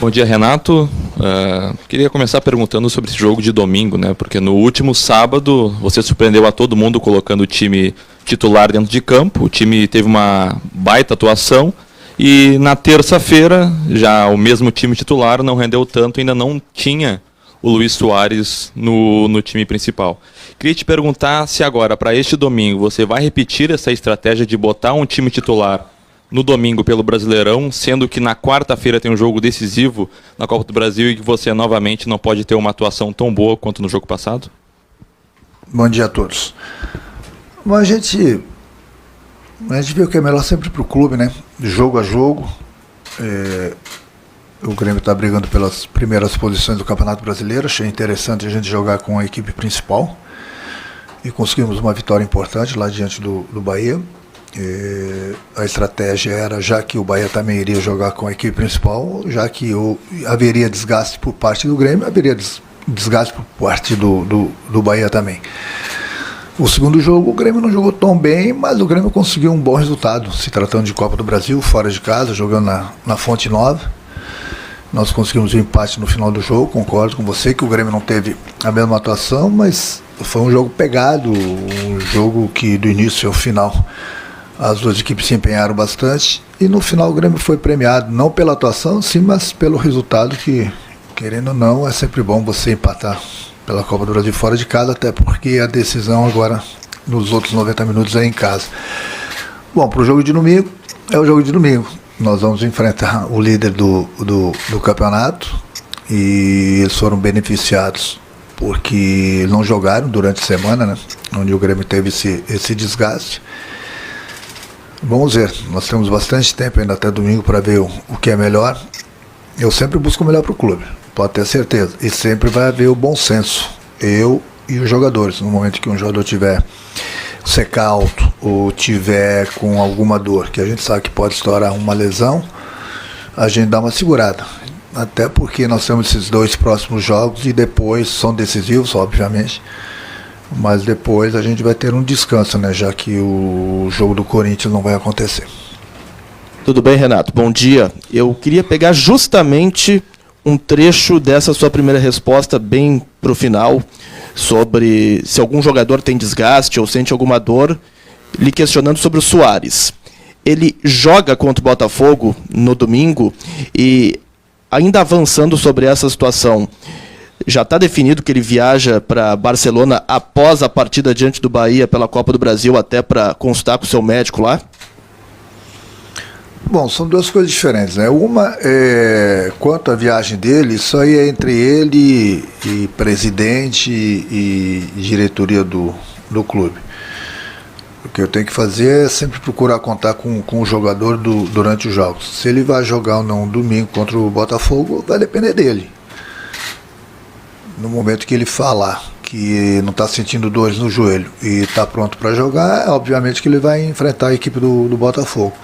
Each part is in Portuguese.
Bom dia, Renato. Queria começar perguntando sobre esse jogo de domingo, né? Porque no último sábado você surpreendeu a todo mundo colocando o time titular dentro de campo. O time teve uma baita atuação e na terça-feira já o mesmo time titular não rendeu tanto, ainda não tinha o Luis Soares no time principal. Queria te perguntar se agora, para este domingo, você vai repetir essa estratégia de botar um time titular no domingo pelo Brasileirão, sendo que na quarta-feira tem um jogo decisivo na Copa do Brasil e que você novamente não pode ter uma atuação tão boa quanto no jogo passado? Bom dia a todos. Bom, a gente vê o que é melhor sempre para o clube, né? De jogo a jogo. O Grêmio está brigando pelas primeiras posições do Campeonato Brasileiro. Achei interessante a gente jogar com a equipe principal. E conseguimos uma vitória importante lá diante do Bahia. A estratégia era, já que o Bahia também iria jogar com a equipe principal, já que haveria desgaste por parte do Grêmio, haveria desgaste por parte do Bahia também. O segundo jogo, o Grêmio não jogou tão bem, mas o Grêmio conseguiu um bom resultado, se tratando de Copa do Brasil, fora de casa, jogando na Fonte Nova. Nós conseguimos um empate no final do jogo, concordo com você que o Grêmio não teve a mesma atuação, mas foi um jogo pegado, um jogo que do início ao final as duas equipes se empenharam bastante e no final o Grêmio foi premiado, não pela atuação, sim, mas pelo resultado que, querendo ou não, é sempre bom você empatar pela Copa do Brasil fora de casa, até porque a decisão agora nos outros 90 minutos é em casa. Bom, para o jogo de domingo, é o jogo de domingo. Nós vamos enfrentar o líder do campeonato e eles foram beneficiados porque não jogaram durante a semana, né, onde o Grêmio teve esse desgaste. Vamos ver, nós temos bastante tempo ainda até domingo para ver o que é melhor. Eu sempre busco o melhor para o clube, pode ter certeza. E sempre vai haver o bom senso, eu e os jogadores. No momento que um jogador tiver secar alto ou tiver com alguma dor, que a gente sabe que pode estourar uma lesão, a gente dá uma segurada. Até porque nós temos esses dois próximos jogos e depois são decisivos, obviamente. Mas depois a gente vai ter um descanso, né? Já que o jogo do Corinthians não vai acontecer. Tudo bem, Renato? Bom dia. Eu queria pegar justamente um trecho dessa sua primeira resposta bem para o final, sobre se algum jogador tem desgaste ou sente alguma dor, lhe questionando sobre o Soares. Ele joga contra o Botafogo no domingo e, ainda avançando sobre essa situação, já está definido que ele viaja para Barcelona após a partida diante do Bahia pela Copa do Brasil, até para consultar com o seu médico lá? Bom, são duas coisas diferentes, né? Uma é quanto à viagem dele, isso aí é entre ele e presidente e diretoria do clube. O que eu tenho que fazer é sempre procurar contar com o jogador durante os jogos. Se ele vai jogar ou não domingo contra o Botafogo, vai depender dele. No momento que ele falar que não está sentindo dores no joelho e está pronto para jogar, obviamente que ele vai enfrentar a equipe do Botafogo.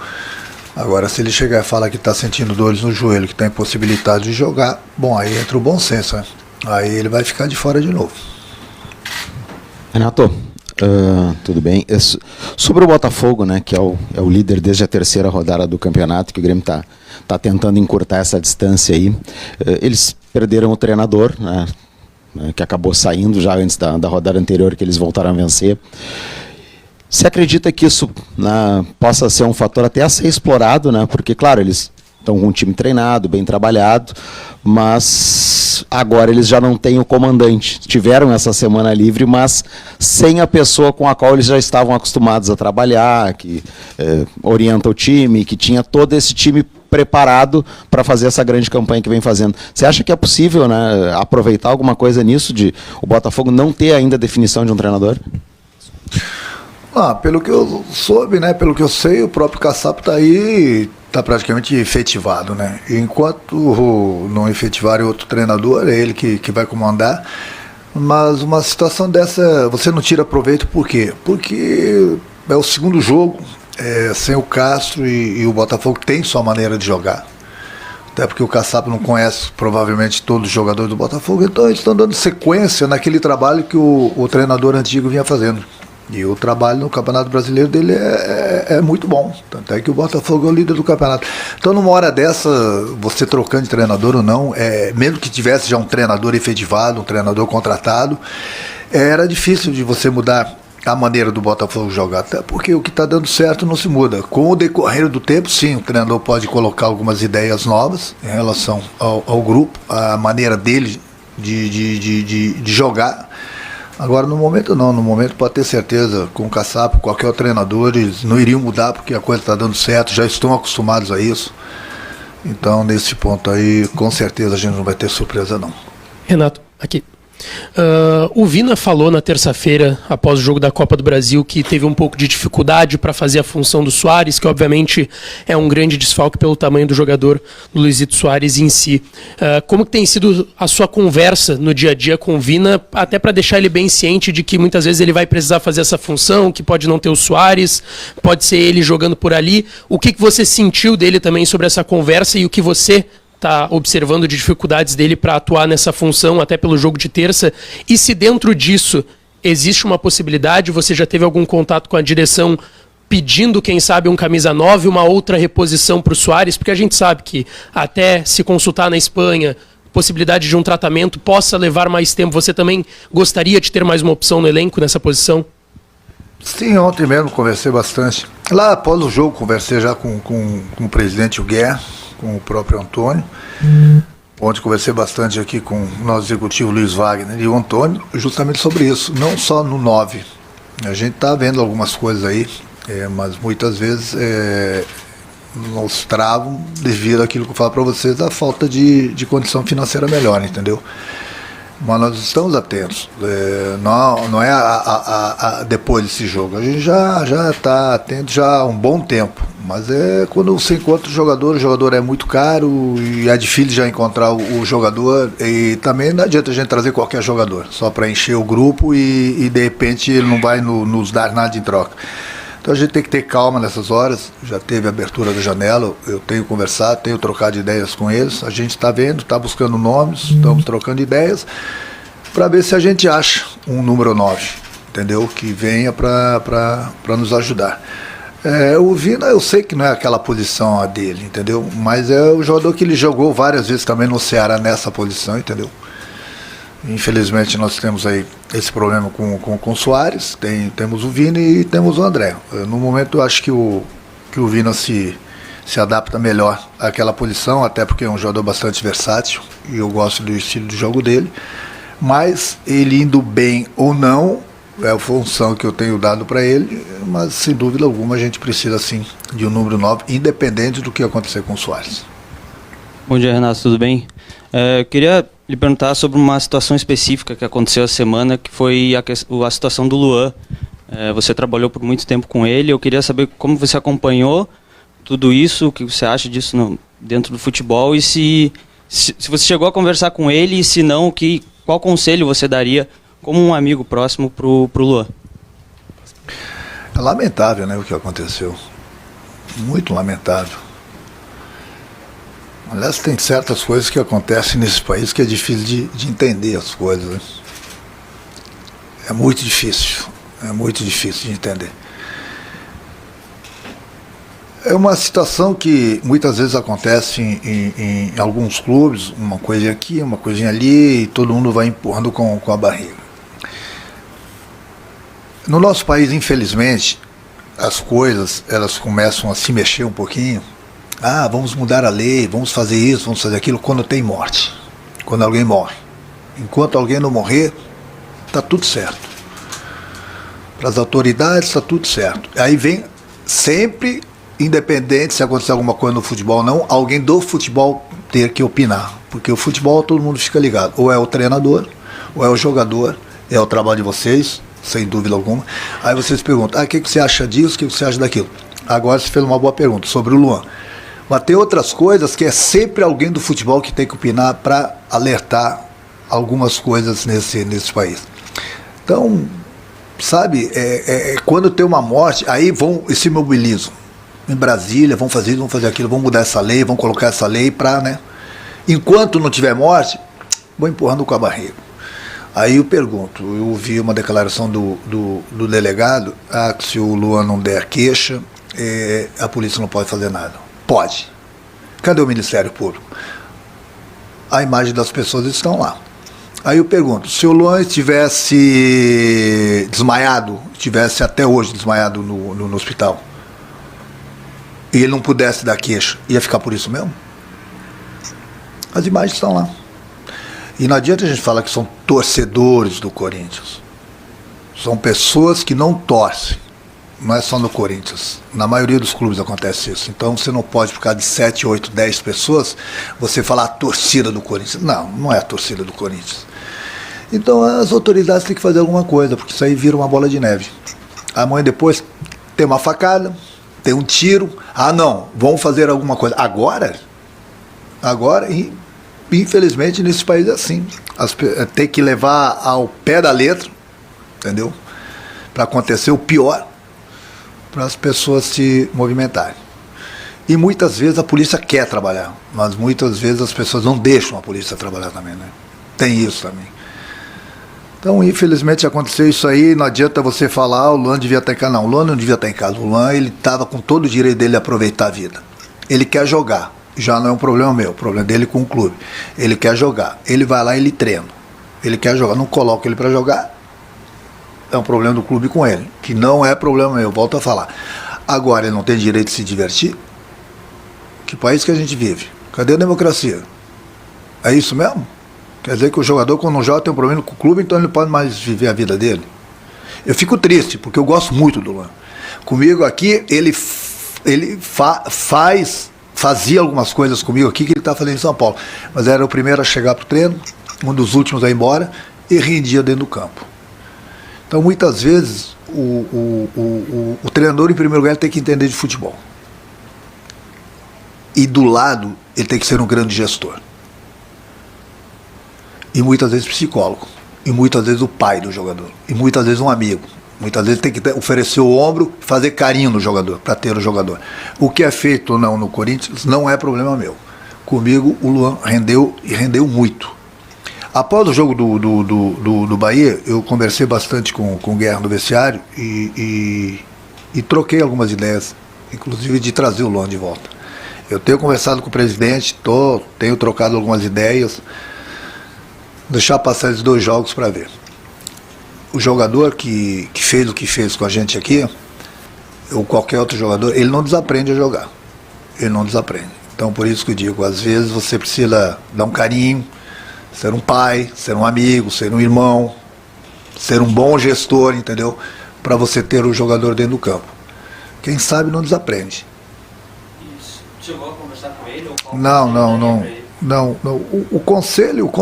Agora, se ele chegar e falar que está sentindo dores no joelho, que está impossibilitado de jogar, bom, aí entra o bom senso, né? Aí ele vai ficar de fora de novo. Renato, tudo bem? Sobre o Botafogo, né, que é o líder desde a terceira rodada do campeonato, que o Grêmio está tentando encurtar essa distância aí. Eles perderam o treinador, né, que acabou saindo já antes da rodada anterior, que eles voltaram a vencer. Você acredita que isso, né, possa ser um fator até a ser explorado, né? Porque, claro, eles estão com um time treinado, bem trabalhado, mas agora eles já não têm o comandante. Tiveram essa semana livre, mas sem a pessoa com a qual eles já estavam acostumados a trabalhar, que orienta o time, que tinha todo esse time preparado para fazer essa grande campanha que vem fazendo. Você acha que é possível, né, aproveitar alguma coisa nisso, de o Botafogo não ter ainda a definição de um treinador? Pelo que eu soube, né, pelo que eu sei, o próprio Caçapo está aí, está praticamente efetivado, né? Enquanto não efetivarem outro treinador, é ele que vai comandar. Mas uma situação dessa, você não tira proveito por quê? Porque é o segundo jogo, sem o Castro e o Botafogo tem sua maneira de jogar. Até porque o Caçapo não conhece provavelmente todos os jogadores do Botafogo, então eles estão dando sequência naquele trabalho que o treinador antigo vinha fazendo. E o trabalho no Campeonato Brasileiro dele é muito bom. Tanto é que o Botafogo é o líder do campeonato. Então, numa hora dessa, você trocando de treinador ou não, mesmo que tivesse já um treinador efetivado, um treinador contratado, era difícil de você mudar a maneira do Botafogo jogar. Até porque o que está dando certo não se muda. Com o decorrer do tempo, sim, o treinador pode colocar algumas ideias novas em relação ao grupo, a maneira dele de jogar. Agora, no momento não, no momento pode ter certeza, com o Caçapa, qualquer treinador, eles não iriam mudar porque a coisa está dando certo, já estão acostumados a isso. Então, nesse ponto aí, com certeza a gente não vai ter surpresa não. Renato, aqui. O Vina falou na terça-feira, após o jogo da Copa do Brasil, que teve um pouco de dificuldade para fazer a função do Soares, que obviamente é um grande desfalque pelo tamanho do jogador, do Luizito Soares em si. Como que tem sido a sua conversa no dia a dia com o Vina, até para deixar ele bem ciente de que muitas vezes ele vai precisar fazer essa função, que pode não ter o Soares, pode ser ele jogando por ali. O que você sentiu dele também sobre essa conversa e o que você está observando de dificuldades dele para atuar nessa função, até pelo jogo de terça, e se dentro disso existe uma possibilidade, você já teve algum contato com a direção pedindo, quem sabe, um camisa 9, uma outra reposição para o Soares, porque a gente sabe que até se consultar na Espanha, possibilidade de um tratamento possa levar mais tempo, você também gostaria de ter mais uma opção no elenco nessa posição? Sim, ontem mesmo conversei bastante. Lá após o jogo conversei já com o presidente Huguer, com o próprio Antônio. Ontem conversei bastante aqui com o nosso executivo Luiz Wagner e o Antônio, justamente sobre isso, não só no 9. A gente está vendo algumas coisas aí, mas muitas vezes nos travam devido àquilo que eu falo para vocês, a falta de condição financeira melhor, entendeu? Mas nós estamos atentos, não é depois desse jogo, a gente já está atento já há um bom tempo, mas quando você encontra o jogador é muito caro e é difícil já encontrar o jogador, e também não adianta a gente trazer qualquer jogador, só para encher o grupo e de repente ele não vai nos dar nada em troca. Então a gente tem que ter calma nessas horas, já teve a abertura da janela, eu tenho conversado, tenho trocado ideias com eles, a gente está vendo, está buscando nomes, estamos trocando ideias, para ver se a gente acha um número 9, entendeu? Que venha para nos ajudar. O Vina, eu sei que não é aquela posição a dele, entendeu? Mas é o jogador que ele jogou várias vezes também no Ceará nessa posição, entendeu? Infelizmente nós temos aí esse problema com o Soares, temos o Vina e temos o André. No momento eu acho que o Vina se adapta melhor àquela posição, até porque é um jogador bastante versátil e eu gosto do estilo de jogo dele, mas ele indo bem ou não é a função que eu tenho dado para ele, mas sem dúvida alguma a gente precisa sim de um número 9, independente do que acontecer com o Soares. Bom dia, Renato, tudo bem? Eu queria lhe perguntar sobre uma situação específica que aconteceu essa semana, que foi a situação do Luan. Você trabalhou por muito tempo com ele, eu queria saber como você acompanhou tudo isso, o que você acha disso dentro do futebol, e se você chegou a conversar com ele, e se não, qual conselho você daria como um amigo próximo pro Luan? É lamentável, né, o que aconteceu. Muito lamentável. Aliás, tem certas coisas que acontecem nesse país que é difícil de entender as coisas, né? É muito difícil de entender. É uma situação que muitas vezes acontece em alguns clubes, uma coisinha aqui, uma coisinha ali, e todo mundo vai empurrando com a barriga. No nosso país, infelizmente, as coisas elas começam a se mexer um pouquinho. Vamos mudar a lei, vamos fazer isso, vamos fazer aquilo, quando tem morte, quando alguém morre. Enquanto alguém não morrer, está tudo certo. Para as autoridades está tudo certo. Aí vem sempre, independente se acontecer alguma coisa no futebol ou não, alguém do futebol ter que opinar. Porque o futebol todo mundo fica ligado. Ou é o treinador, ou é o jogador, é o trabalho de vocês, sem dúvida alguma. Aí vocês perguntam, o que você acha disso, o que você acha daquilo? Agora você fez uma boa pergunta sobre o Luan. Mas tem outras coisas que é sempre alguém do futebol que tem que opinar para alertar algumas coisas nesse país. Então, sabe, quando tem uma morte, aí vão e se mobilizam. Em Brasília, vão fazer isso, vão fazer aquilo, vão mudar essa lei, vão colocar essa lei para, né? Enquanto não tiver morte, vão empurrando com a barriga. Aí eu pergunto, eu ouvi uma declaração do delegado, que se o Luan não der queixa, a polícia não pode fazer nada. Pode. Cadê o Ministério Público? A imagem das pessoas estão lá. Aí eu pergunto, se o Luan estivesse desmaiado, estivesse até hoje desmaiado no hospital, e ele não pudesse dar queixa, ia ficar por isso mesmo? As imagens estão lá. E não adianta a gente falar que são torcedores do Corinthians. São pessoas que não torcem. Não é só no Corinthians. Na maioria dos clubes acontece isso. Então você não pode, por causa de 7, 8, 10 pessoas, você falar a torcida do Corinthians. Não, não é a torcida do Corinthians. Então as autoridades têm que fazer alguma coisa, porque isso aí vira uma bola de neve. Amanhã depois tem uma facada, tem um tiro. Ah não, vamos fazer alguma coisa. Agora, infelizmente nesse país é assim. Tem que levar ao pé da letra, entendeu? Para acontecer o pior, para as pessoas se movimentarem. E muitas vezes a polícia quer trabalhar, mas muitas vezes as pessoas não deixam a polícia trabalhar também, né? Tem isso também. Então, infelizmente aconteceu isso aí, não adianta você falar, o Luan devia estar em casa. Não, o Luan não devia estar em casa. O Luan, ele estava com todo o direito dele de aproveitar a vida. Ele quer jogar. Já não é um problema meu, o problema dele com o clube. Ele quer jogar, ele vai lá e ele treina. Ele quer jogar, não coloca ele para jogar, é um problema do clube com ele, que não é problema meu, volto a falar. Agora, ele não tem direito de se divertir? Que país que a gente vive? Cadê a democracia? É isso mesmo? Quer dizer que o jogador, quando não joga, tem um problema com o clube, então ele não pode mais viver a vida dele? Eu fico triste, porque eu gosto muito do Luan. Comigo aqui, ele fazia algumas coisas comigo aqui que ele estava fazendo em São Paulo, mas era o primeiro a chegar para o treino, um dos últimos a ir embora, e rendia dentro do campo. Então muitas vezes o treinador, em primeiro lugar, tem que entender de futebol, e do lado ele tem que ser um grande gestor, e muitas vezes psicólogo, e muitas vezes o pai do jogador, e muitas vezes um amigo. Muitas vezes tem que oferecer o ombro, fazer carinho no jogador, para ter o jogador. O que é feito ou não no Corinthians não é problema meu. Comigo o Luan rendeu, e rendeu muito. Após o jogo do Bahia, eu conversei bastante com o Guerra no vestiário e troquei algumas ideias, inclusive de trazer o Luan de volta. Eu tenho conversado com o presidente, tenho trocado algumas ideias, deixar passar esses 2 jogos para ver. O jogador que fez o que fez com a gente aqui, ou qualquer outro jogador, ele não desaprende a jogar. Ele não desaprende. Então, por isso que eu digo, às vezes você precisa dar um carinho, ser um pai, ser um amigo, ser um irmão, ser um bom gestor, entendeu? Para você ter o jogador dentro do campo. Quem sabe não desaprende. Isso. Chegou a conversar com ele? Não. O conselho,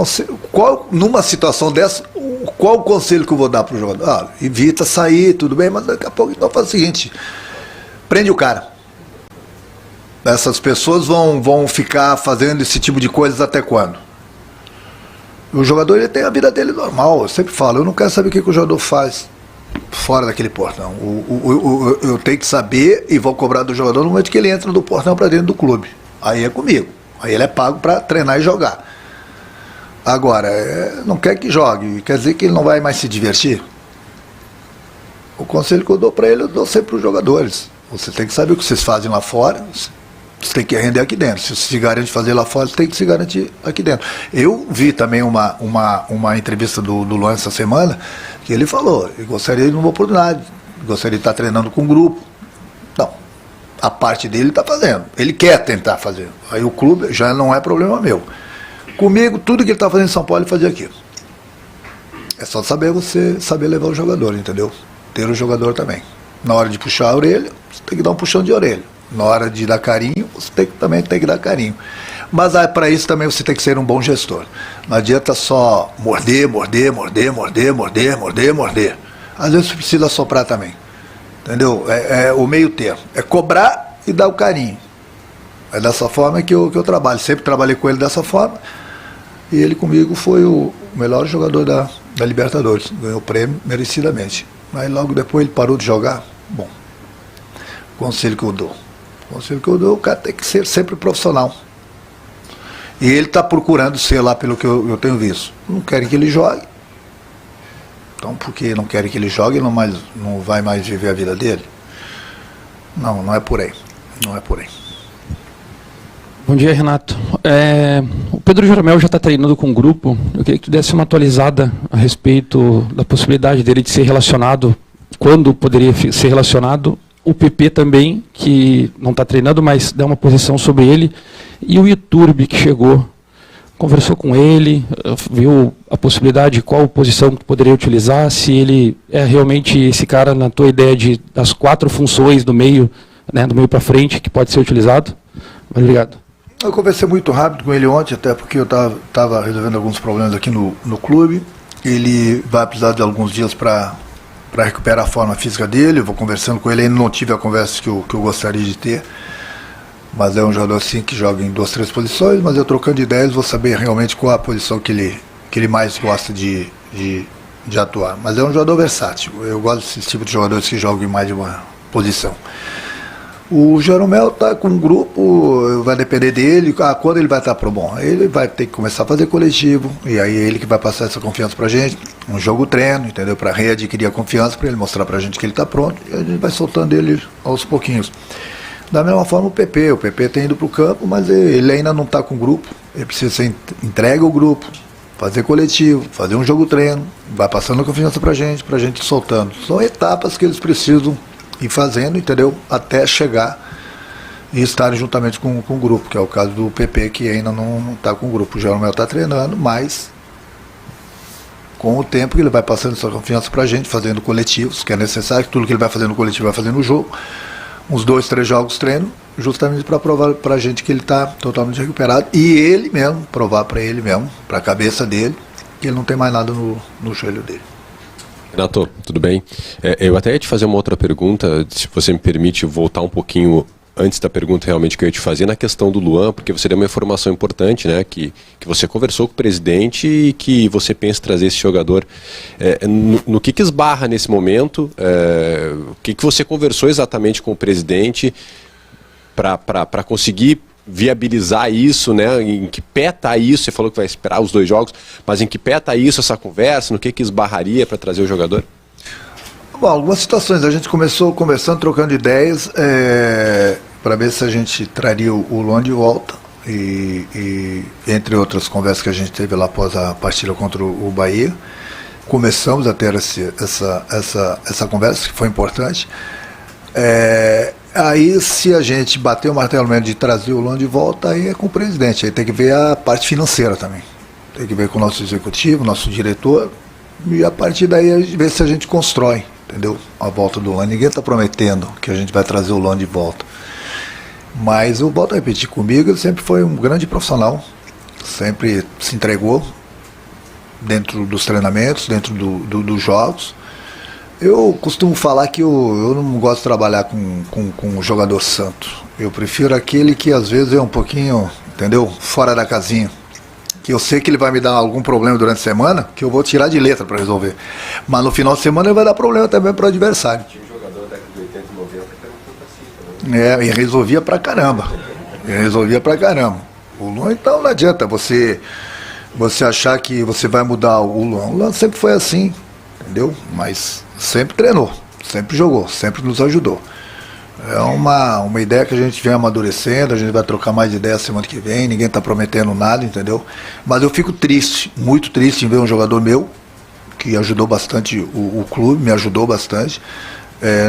numa situação dessa, qual o conselho que eu vou dar para o jogador? Evita sair, tudo bem, mas daqui a pouco então faz o seguinte, prende o cara. Essas pessoas vão ficar fazendo esse tipo de coisas até quando? O jogador, ele tem a vida dele normal, eu sempre falo, eu não quero saber o que o jogador faz fora daquele portão. Eu tenho que saber e vou cobrar do jogador no momento que ele entra do portão para dentro do clube. Aí é comigo. Aí ele é pago para treinar e jogar. Agora, não quer que jogue, quer dizer que ele não vai mais se divertir? O conselho que eu dou para ele, eu dou sempre para os jogadores. Você tem que saber o que vocês fazem lá fora, você tem que render aqui dentro. Se você se garante fazer lá fora, você tem que se garantir aqui dentro. Eu vi também uma entrevista do Luan essa semana, que ele falou, ele gostaria de uma oportunidade, gostaria de estar treinando com um grupo. Não. A parte dele está fazendo. Ele quer tentar fazer. Aí o clube já não é problema meu. Comigo, tudo que ele está fazendo em São Paulo, ele fazia aqui. É só você saber levar o jogador, entendeu? Ter o jogador também. Na hora de puxar a orelha, você tem que dar um puxão de orelha. Na hora de dar carinho, você também tem que dar carinho. Mas para isso também você tem que ser um bom gestor. Não adianta só morder. Às vezes você precisa soprar também. Entendeu? É o meio termo. É cobrar e dar o carinho. É dessa forma que eu trabalho. Sempre trabalhei com ele dessa forma. E ele comigo foi o melhor jogador da Libertadores. Ganhou o prêmio merecidamente. Mas logo depois ele parou de jogar. Bom, conselho que eu dou. O cara tem que ser sempre profissional. E ele está procurando ser lá pelo que eu tenho visto. Não querem que ele jogue. Então, porque não querem que ele jogue, ele não vai mais viver a vida dele? Não, não é por aí. Não é por aí. Bom dia, Renato. O Pedro Jeromel já está treinando com o grupo. Eu queria que tu desse uma atualizada a respeito da possibilidade dele de ser relacionado, quando poderia ser relacionado. O PP também, que não está treinando, mas dá uma posição sobre ele. E o Iturbe, que chegou, conversou com ele, viu a possibilidade, qual posição que tu poderia utilizar, se ele é realmente esse cara, na tua ideia, das 4 funções do meio, né, do meio para frente, que pode ser utilizado. Obrigado. Eu conversei muito rápido com ele ontem, até porque eu estava resolvendo alguns problemas aqui no clube. Ele vai precisar de alguns dias para recuperar a forma física dele. Eu vou conversando com ele, ainda não tive a conversa que eu gostaria de ter. Mas é um jogador assim que joga em 2, 3 posições, mas eu trocando ideias vou saber realmente qual a posição que ele mais gosta de atuar. Mas é um jogador versátil. Eu gosto desse tipo de jogadores que jogam em mais de uma posição. O Jeromel está com um grupo, vai depender dele, quando ele vai estar pro bom. Ele vai ter que começar a fazer coletivo, e aí é ele que vai passar essa confiança pra gente, um jogo treino, entendeu? Para readquirir a confiança, para ele mostrar pra gente que ele está pronto, e a gente vai soltando ele aos pouquinhos. Da mesma forma o PP tem ido pro campo, mas ele ainda não está com o grupo, ele precisa ser entregue ao grupo, fazer coletivo, fazer um jogo treino, vai passando a confiança pra gente ir soltando. São etapas que eles precisam ir fazendo, entendeu? Até chegar e estarem juntamente com o grupo, que é o caso do PP, que ainda não está com o grupo. O Jeromel está treinando, mas com o tempo ele vai passando essa confiança para a gente, fazendo coletivos, que é necessário, que tudo que ele vai fazendo no coletivo vai fazendo no jogo, uns 2, 3 jogos treino, justamente para provar para a gente que ele está totalmente recuperado, e ele mesmo, provar para ele mesmo, para a cabeça dele, que ele não tem mais nada no joelho dele. Renato, tudo bem? Eu até ia te fazer uma outra pergunta, se você me permite voltar um pouquinho antes da pergunta realmente que eu ia te fazer, na questão do Luan, porque você deu uma informação importante, né, que você conversou com o presidente e que você pensa trazer esse jogador. No que esbarra nesse momento? O que você conversou exatamente com o presidente para conseguir viabilizar isso, né? Em que pé está isso? Você falou que vai esperar os 2 jogos, mas em que pé está isso, essa conversa? No que esbarraria para trazer o jogador? Bom, algumas situações. A gente começou conversando, trocando ideias para ver se a gente traria o Luan de volta e entre outras conversas que a gente teve lá após a partida contra o Bahia. Começamos a ter essa conversa, que foi importante. Aí, se a gente bater o martelo mesmo de trazer o Luan de volta, aí é com o presidente. Aí tem que ver a parte financeira também. Tem que ver com o nosso executivo, nosso diretor, e a partir daí ver se a gente constrói, entendeu? A volta do Luan. Ninguém está prometendo que a gente vai trazer o Luan de volta. Mas eu volto a repetir comigo, ele sempre foi um grande profissional, sempre se entregou dentro dos treinamentos, dentro dos jogos. Eu costumo falar que eu não gosto de trabalhar com um jogador santo. Eu prefiro aquele que às vezes é um pouquinho, entendeu? Fora da casinha. Que eu sei que ele vai me dar algum problema durante a semana, que eu vou tirar de letra para resolver. Mas no final de semana ele vai dar problema também para o adversário. Tinha um jogador da década de 80 e 90 que era um pouco assim também. E resolvia pra caramba. O Luan, então, não adianta você achar que você vai mudar o Luan. O Luan sempre foi assim, entendeu? Mas sempre treinou, sempre jogou, sempre nos ajudou. É uma ideia que a gente vem amadurecendo, a gente vai trocar mais ideias semana que vem, ninguém está prometendo nada, entendeu? Mas eu fico triste, muito triste em ver um jogador meu, que ajudou bastante o clube, me ajudou bastante,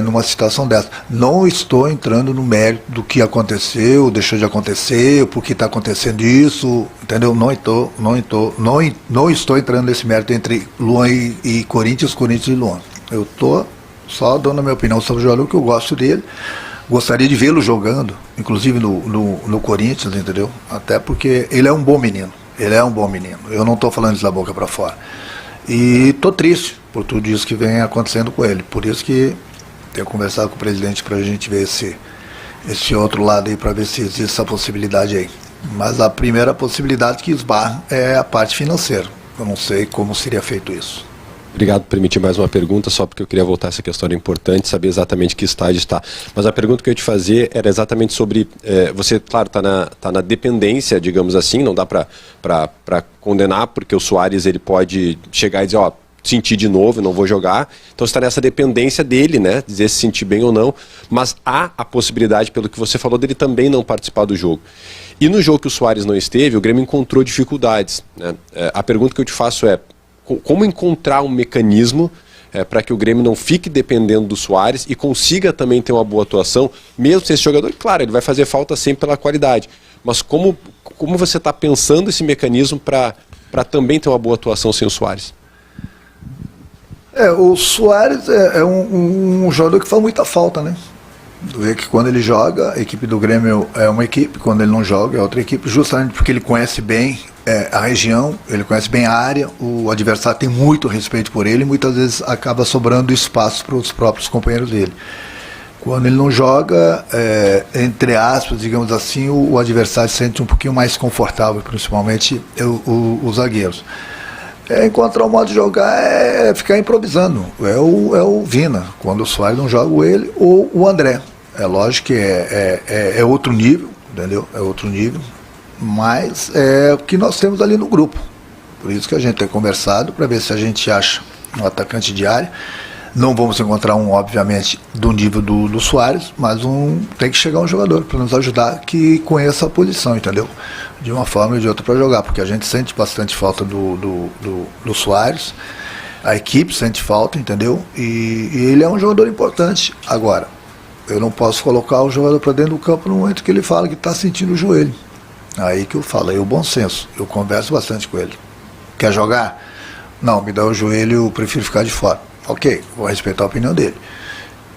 numa situação dessa. Não estou entrando no mérito do que aconteceu, deixou de acontecer, por que está acontecendo isso, entendeu? Não estou entrando nesse mérito entre Luan e Corinthians e Luan. Eu estou só dando a minha opinião sobre o jogador, que eu gosto dele. Gostaria de vê-lo jogando, inclusive no Corinthians, entendeu? Até porque ele é um bom menino. Eu não estou falando isso da boca para fora. E estou triste por tudo isso que vem acontecendo com ele. Por isso que tenho conversado com o presidente para a gente ver esse outro lado aí, para ver se existe essa possibilidade aí. Mas a primeira possibilidade que esbarra é a parte financeira. Eu não sei como seria feito isso. Obrigado por permitir mais uma pergunta, só porque eu queria voltar a essa questão, era importante saber exatamente que estágio está. Mas a pergunta que eu ia te fazer era exatamente sobre, você, claro, está na dependência, digamos assim, não dá para condenar, porque o Soares ele pode chegar e dizer, sentir de novo, não vou jogar. Então está nessa dependência dele, né, dizer se sentir bem ou não, mas há a possibilidade, pelo que você falou, dele também não participar do jogo. E no jogo que o Soares não esteve, o Grêmio encontrou dificuldades, né? A pergunta que eu te faço é, como encontrar um mecanismo para que o Grêmio não fique dependendo do Soares e consiga também ter uma boa atuação, mesmo sem esse jogador? Claro, ele vai fazer falta sempre pela qualidade, mas como você está pensando esse mecanismo para também ter uma boa atuação sem o Soares? O Soares é um jogador que faz muita falta, né? Vê que quando ele joga, a equipe do Grêmio é uma equipe, quando ele não joga é outra equipe, justamente porque ele conhece bem a região, ele conhece bem a área, o adversário tem muito respeito por ele e muitas vezes acaba sobrando espaço para os próprios companheiros dele. Quando ele não joga, entre aspas, digamos assim, o adversário se sente um pouquinho mais confortável, principalmente os zagueiros. Encontrar um modo de jogar é ficar improvisando. É o Vina, quando o Soares não joga ele, ou o André. É lógico que é outro nível, entendeu? É outro nível, mas é o que nós temos ali no grupo. Por isso que a gente tem conversado, para ver se a gente acha um atacante de área. Não vamos encontrar um, obviamente, do nível do Soares, mas tem que chegar um jogador para nos ajudar que conheça a posição, entendeu? De uma forma ou de outra para jogar, porque a gente sente bastante falta do Soares, a equipe sente falta, entendeu? E ele é um jogador importante. Agora, eu não posso colocar o jogador para dentro do campo no momento que ele fala que está sentindo o joelho. Aí que eu falo, aí o bom senso. Eu converso bastante com ele. Quer jogar? Não, me dá o joelho, eu prefiro ficar de fora. Ok, vou respeitar a opinião dele.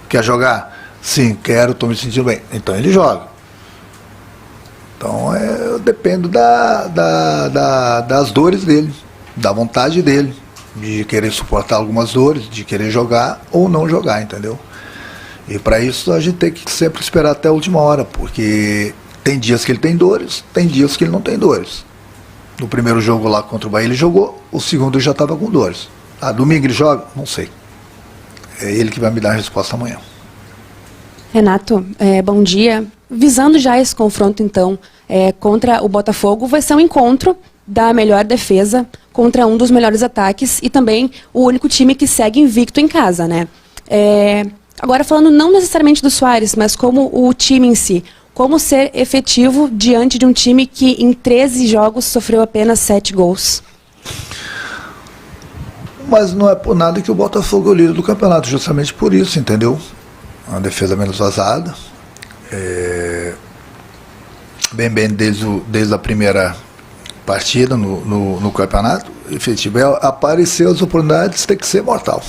Quer jogar? Sim, quero, estou me sentindo bem. Então ele joga. Então eu dependo das dores dele, da vontade dele, de querer suportar algumas dores, de querer jogar ou não jogar, entendeu? E para isso a gente tem que sempre esperar até a última hora, porque tem dias que ele tem dores, tem dias que ele não tem dores. No primeiro jogo lá contra o Bahia ele jogou, o segundo ele já estava com dores. Domingo ele joga? Não sei. É ele que vai me dar a resposta amanhã. Renato, bom dia. Visando já esse confronto, então, contra o Botafogo, vai ser um encontro da melhor defesa contra um dos melhores ataques e também o único time que segue invicto em casa, né? Agora, falando não necessariamente do Soares, mas como o time em si, como ser efetivo diante de um time que em 13 jogos sofreu apenas 7 gols? Mas não é por nada que o Botafogo é o líder do campeonato, justamente por isso, entendeu? Uma defesa menos vazada. Bem desde a primeira partida no campeonato. Efetivo. Aparecer as oportunidades tem que ser mortal,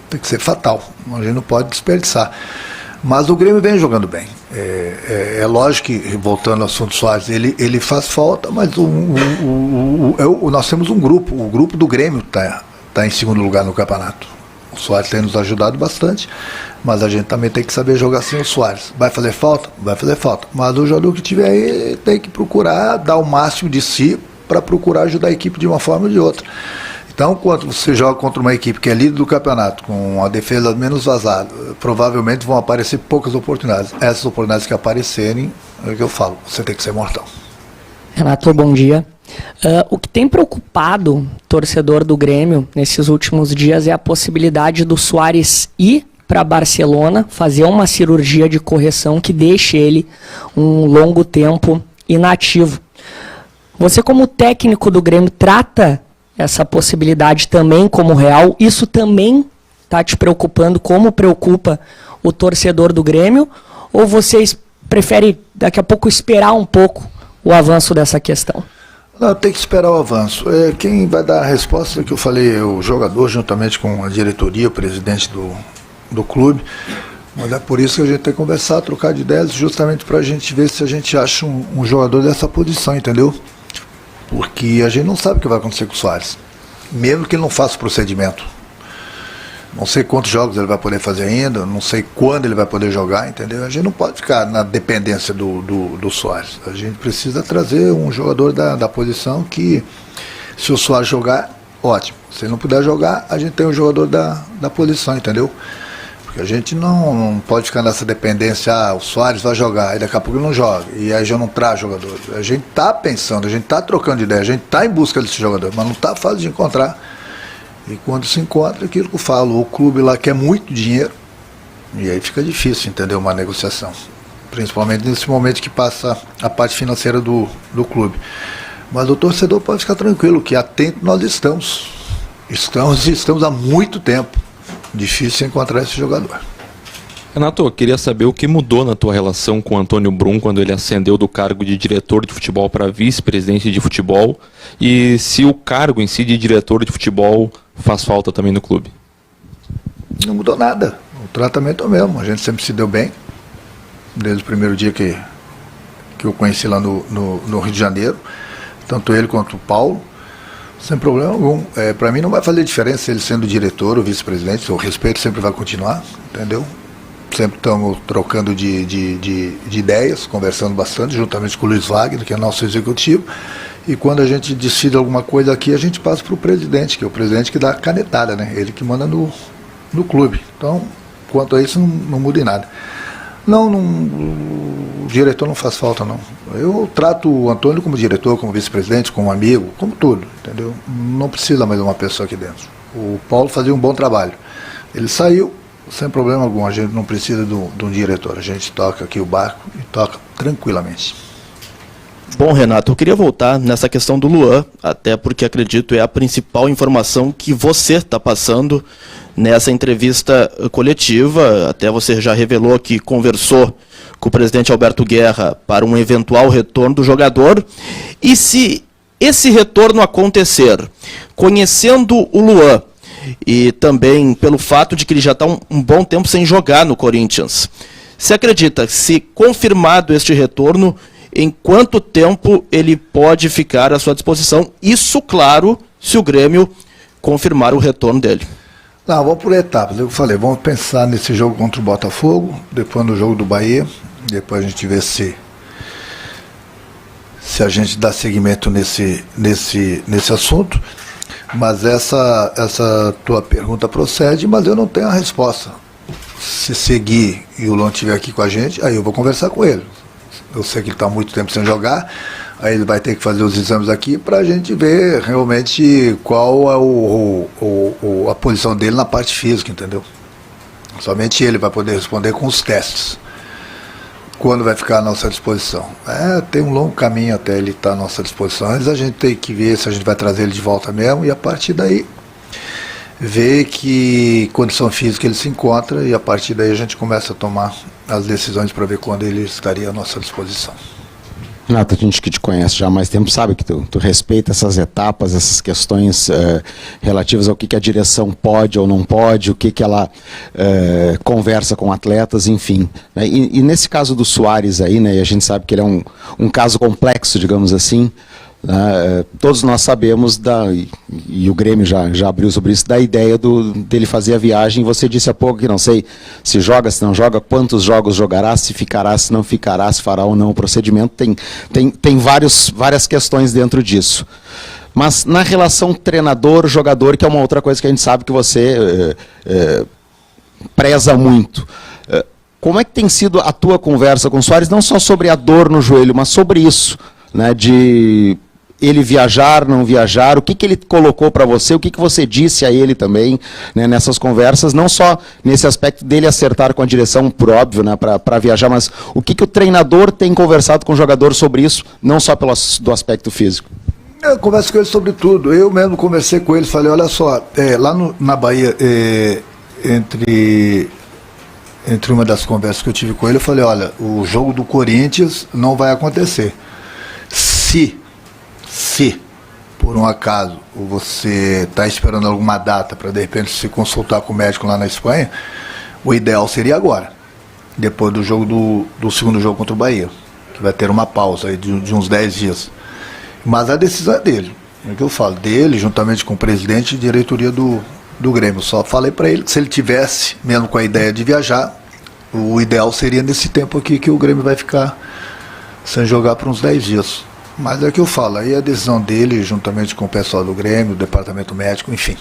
tem que ser fatal. A gente não pode desperdiçar. Mas o Grêmio vem jogando bem. É lógico que, voltando ao assunto Soares, ele faz falta, mas nós temos um grupo. O grupo do Grêmio está em segundo lugar no campeonato. O Soares tem nos ajudado bastante, mas a gente também tem que saber jogar sem o Soares. Vai fazer falta? Vai fazer falta. Mas o jogador que tiver aí tem que procurar dar o máximo de si para procurar ajudar a equipe de uma forma ou de outra. Então, quando você joga contra uma equipe que é líder do campeonato, com a defesa menos vazada, provavelmente vão aparecer poucas oportunidades. Essas oportunidades que aparecerem, é o que eu falo, você tem que ser mortal. Renato, bom dia. O que tem preocupado o torcedor do Grêmio nesses últimos dias é a possibilidade do Soares ir para Barcelona, fazer uma cirurgia de correção que deixe ele um longo tempo inativo. Você, como técnico do Grêmio, trata essa possibilidade também como real? Isso também está te preocupando, como preocupa o torcedor do Grêmio? Ou vocês preferem daqui a pouco esperar um pouco o avanço dessa questão? Não, tem que esperar o avanço. Quem vai dar a resposta é que eu falei, o jogador, juntamente com a diretoria, o presidente do clube. Mas é por isso que a gente tem que conversar, trocar de ideias, justamente para a gente ver se a gente acha um jogador dessa posição, entendeu? Porque a gente não sabe o que vai acontecer com o Soares, mesmo que ele não faça o procedimento. Não sei quantos jogos ele vai poder fazer ainda, não sei quando ele vai poder jogar, entendeu? A gente não pode ficar na dependência do Soares. A gente precisa trazer um jogador da posição que, se o Soares jogar, ótimo. Se ele não puder jogar, a gente tem um jogador da posição, entendeu? Porque a gente não pode ficar nessa dependência, o Soares vai jogar, e daqui a pouco ele não joga, e aí já não traz jogador. A gente está pensando, a gente está trocando de ideia, a gente está em busca desse jogador, mas não está fácil de encontrar. E quando se encontra, aquilo que eu falo, o clube lá quer muito dinheiro, e aí fica difícil, entender uma negociação. Principalmente nesse momento que passa a parte financeira do clube. Mas o torcedor pode ficar tranquilo, que atento nós estamos. Estamos há muito tempo. Difícil encontrar esse jogador. Renato, eu queria saber o que mudou na tua relação com o Antônio Brum quando ele ascendeu do cargo de diretor de futebol para vice-presidente de futebol, e se o cargo em si de diretor de futebol faz falta também no clube. Não mudou nada. O tratamento é o mesmo. A gente sempre se deu bem. Desde o primeiro dia que eu conheci lá no Rio de Janeiro. Tanto ele quanto o Paulo. Sem problema algum. Para mim não vai fazer diferença ele sendo diretor ou vice-presidente. O respeito sempre vai continuar. Entendeu? Sempre estamos trocando de ideias, conversando bastante, juntamente com o Luiz Wagner, que é nosso executivo. E quando a gente decide alguma coisa aqui, a gente passa para o presidente, que é o presidente que dá a canetada, né? Ele que manda no clube. Então, quanto a isso, não muda em nada. O diretor não faz falta, não. Eu trato o Antônio como diretor, como vice-presidente, como amigo, como tudo, entendeu? Não precisa mais de uma pessoa aqui dentro. O Paulo fazia um bom trabalho. Ele saiu, sem problema algum, a gente não precisa de um diretor. A gente toca aqui o barco e toca tranquilamente. Bom, Renato, eu queria voltar nessa questão do Luan, até porque acredito é a principal informação que você está passando nessa entrevista coletiva. Até você já revelou que conversou com o presidente Alberto Guerra para um eventual retorno do jogador. E se esse retorno acontecer, conhecendo o Luan, e também pelo fato de que ele já está um bom tempo sem jogar no Corinthians, você acredita, se confirmado este retorno, em quanto tempo ele pode ficar à sua disposição? Isso, claro, se o Grêmio confirmar o retorno dele. Não, vamos por etapas. Eu falei, vamos pensar nesse jogo contra o Botafogo, depois no jogo do Bahia, depois a gente vê se a gente dá seguimento nesse assunto. Mas essa tua pergunta procede, mas eu não tenho a resposta. Se seguir e o Luan estiver aqui com a gente, aí eu vou conversar com ele. Eu sei que ele está há muito tempo sem jogar, aí ele vai ter que fazer os exames aqui para a gente ver realmente qual é a posição dele na parte física, entendeu? Somente ele vai poder responder com os testes. Quando vai ficar à nossa disposição? Tem um longo caminho até ele estar à nossa disposição. Antes a gente tem que ver se a gente vai trazer ele de volta mesmo, e a partir daí ver que condição física ele se encontra, e a partir daí a gente começa a tomar as decisões para ver quando ele estaria à nossa disposição. Renato, a gente que te conhece já há mais tempo sabe que tu respeita essas etapas, essas questões relativas ao que a direção pode ou não pode, o que ela conversa com atletas, enfim. Né? E nesse caso do Soares aí, né, e a gente sabe que ele é um caso complexo, digamos assim, né, todos nós sabemos, e o Grêmio já abriu sobre isso, da ideia dele fazer a viagem. Você disse há pouco que não sei se joga, se não joga, quantos jogos jogará, se ficará, se não ficará, se fará ou não o procedimento. Tem várias questões dentro disso. Mas na relação treinador-jogador, que é uma outra coisa que a gente sabe que você preza muito, como é que tem sido a tua conversa com o Soares, não só sobre a dor no joelho, mas sobre isso, né, de ele viajar, não viajar, o que ele colocou para você, o que você disse a ele também, né, nessas conversas, não só nesse aspecto dele acertar com a direção, por óbvio, né, para viajar, mas o que o treinador tem conversado com o jogador sobre isso, não só do aspecto físico? Eu converso com ele sobre tudo. Eu mesmo conversei com ele, falei, olha só, lá na Bahia, entre uma das conversas que eu tive com ele, eu falei, olha, o jogo do Corinthians não vai acontecer. Se por um acaso você está esperando alguma data para de repente se consultar com o médico lá na Espanha, o ideal seria agora, depois do jogo do segundo jogo contra o Bahia, que vai ter uma pausa aí de uns 10 dias. Mas a decisão é dele, é o que eu falo, dele, juntamente com o presidente e diretoria do Grêmio. Só falei para ele que se ele tivesse, mesmo com a ideia de viajar, o ideal seria nesse tempo aqui que o Grêmio vai ficar sem jogar por uns 10 dias. Mas é o que eu falo, aí é a decisão dele, juntamente com o pessoal do Grêmio, do departamento médico, enfim.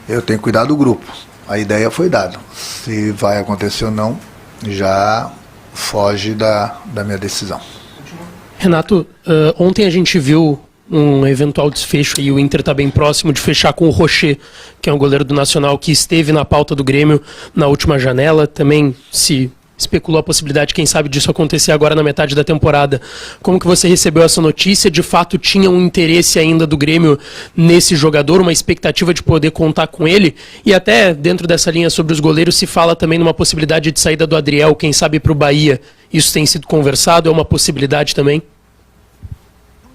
Eu tenho que cuidar do grupo. A ideia foi dada. Se vai acontecer ou não, já foge da minha decisão. Renato, ontem a gente viu um eventual desfecho e o Inter está bem próximo de fechar com o Rocher, que é um goleiro do Nacional que esteve na pauta do Grêmio na última janela. Também se especulou a possibilidade, quem sabe, disso acontecer agora na metade da temporada. Como que você recebeu essa notícia? De fato, tinha um interesse ainda do Grêmio nesse jogador, uma expectativa de poder contar com ele? E até dentro dessa linha sobre os goleiros, se fala também numa possibilidade de saída do Adriel, quem sabe para o Bahia. Isso tem sido conversado? É uma possibilidade também?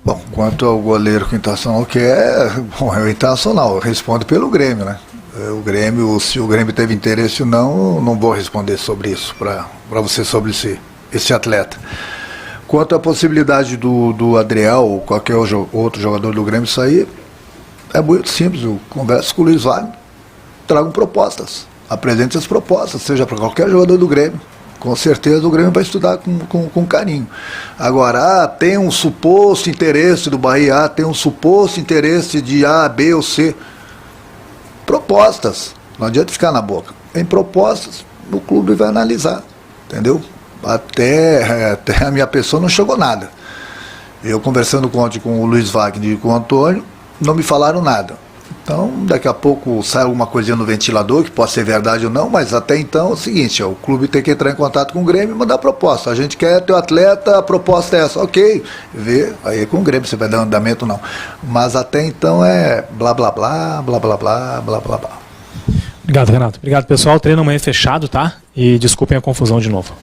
Bom, quanto ao goleiro que o Internacional quer, bom, é o Internacional, responde pelo Grêmio, né? O Grêmio, se o Grêmio teve interesse ou não, não vou responder sobre isso para você, sobre esse atleta. Quanto à possibilidade do Adriel ou qualquer outro jogador do Grêmio sair, é muito simples. Eu converso com o Luiz Wagner, trago propostas, apresente as propostas, seja para qualquer jogador do Grêmio. Com certeza o Grêmio vai estudar com carinho. Agora, tem um suposto interesse do Bahia, tem um suposto interesse de A, B ou C. Propostas, não adianta ficar na boca. Tem propostas, o clube vai analisar, entendeu? Até a minha pessoa não chegou nada. Eu conversando ontem com o Luiz Wagner e com o Antônio, não me falaram nada. Então, daqui a pouco sai alguma coisinha no ventilador, que pode ser verdade ou não, mas até então é o seguinte, o clube tem que entrar em contato com o Grêmio e mandar proposta. A gente quer ter o atleta, a proposta é essa. Ok, vê, aí é com o Grêmio, você vai dar andamento ou não. Mas até então é blá blá blá, blá blá blá, blá blá blá. Obrigado, Renato. Obrigado, pessoal. O treino amanhã é fechado, tá? E desculpem a confusão de novo.